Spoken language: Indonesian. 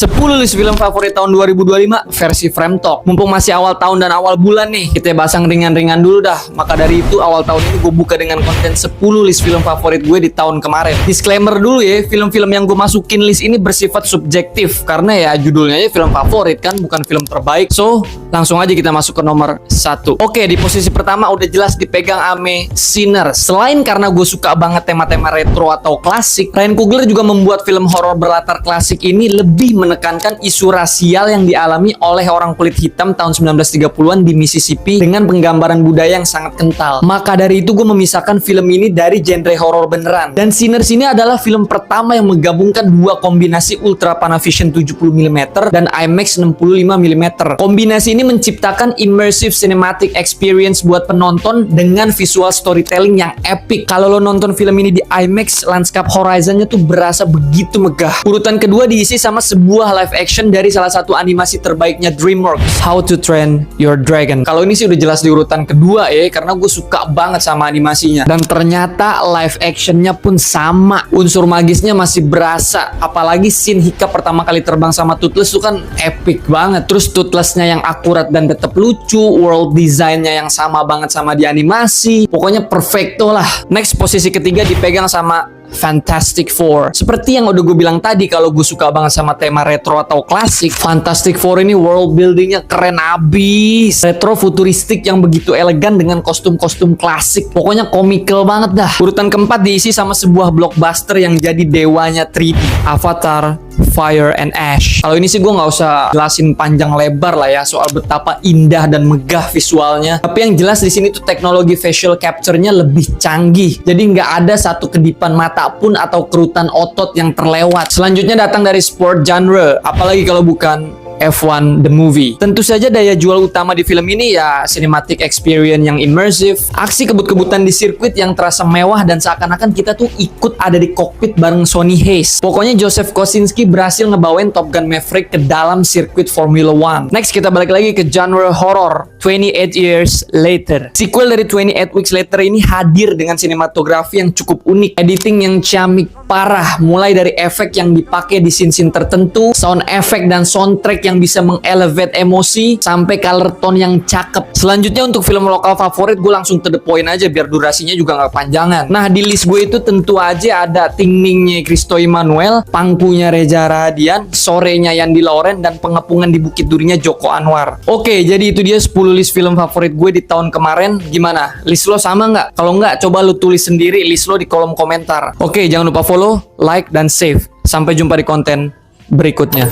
10 list film favorit tahun 2025 versi Frame Talk. Mumpung masih awal tahun dan awal bulan nih, kita bahas yang ringan-ringan dulu dah. Maka dari itu awal tahun ini gue buka dengan konten 10 list film favorit gue di tahun kemarin. Disclaimer dulu ya, film-film yang gue masukin list ini bersifat subjektif karena ya judulnya aja film favorit kan, bukan film terbaik. So, langsung aja kita masuk ke nomor 1. Oke, di posisi pertama udah jelas dipegang ame Sinner. Selain karena gue suka banget tema-tema retro atau klasik, Ryan Coogler juga membuat film horor berlatar klasik ini lebih menekankan isu rasial yang dialami oleh orang kulit hitam tahun 1930-an di Mississippi dengan penggambaran budaya yang sangat kental. Maka dari itu gue memisahkan film ini dari genre horor beneran. Dan Sinners ini adalah film pertama yang menggabungkan dua kombinasi Ultra Panavision 70mm dan IMAX 65mm. Kombinasi ini menciptakan immersive cinematic experience buat penonton dengan visual storytelling yang epic. Kalau lo nonton film ini di IMAX, lanskap horizonnya tuh berasa begitu megah. Urutan kedua diisi sama sebuah live action dari salah satu animasi terbaiknya DreamWorks, How to Train Your Dragon. Kalau ini sih udah jelas di urutan kedua ya, karena gue suka banget sama animasinya. Dan ternyata live actionnya pun sama. Unsur magisnya masih berasa. Apalagi scene Hika pertama kali terbang sama Toothless itu kan epic banget. Terus Toothlessnya yang akurat dan tetap lucu, world design-nya yang sama banget sama di animasi. Pokoknya perfecto lah. Next, posisi ketiga dipegang sama Fantastic Four. Seperti yang udah gue bilang tadi, kalau gue suka banget sama tema retro atau klasik, Fantastic Four ini world buildingnya keren abis. Retro futuristik yang begitu elegan dengan kostum-kostum klasik. Pokoknya komikal banget dah. Urutan keempat diisi sama sebuah blockbuster yang jadi dewanya 3D, Avatar Fire and Ash. Kalau ini sih gue nggak usah jelasin panjang lebar lah ya soal betapa indah dan megah visualnya. Tapi yang jelas di sini tuh teknologi facial capture-nya lebih canggih. Jadi nggak ada satu kedipan mata pun atau kerutan otot yang terlewat. Selanjutnya datang dari sport genre, apalagi kalau bukan F1 The Movie. Tentu saja daya jual utama di film ini ya cinematic experience yang immersive, aksi kebut-kebutan di sirkuit yang terasa mewah dan seakan-akan kita tuh ikut ada di kokpit bareng Sonny Hayes. Pokoknya Joseph Kosinski berhasil ngebawain Top Gun Maverick ke dalam sirkuit Formula One. Next, kita balik lagi ke genre horror, 28 Years Later. Sequel dari 28 Weeks Later ini hadir dengan sinematografi yang cukup unik, editing yang ciamik parah, mulai dari efek yang dipakai di scene-scene tertentu, sound effect dan soundtrack yang bisa mengelevate emosi, sampai color tone yang cakep. Selanjutnya untuk film lokal favorit, gue langsung to the point aja biar durasinya juga nggak panjangan. Nah, di list gue itu tentu aja ada Tingmingnya Christo Emmanuel, Pangkunya Reza Rahadian, Sorenya Yandi Lauren, dan Pengepungan di Bukit Durinya Joko Anwar. Oke, jadi itu dia 10 list film favorit gue di tahun kemarin. Gimana? List lo sama nggak? Kalau nggak, coba lo tulis sendiri list lo di kolom komentar. Oke, jangan lupa follow, like, dan save. Sampai jumpa di konten berikutnya.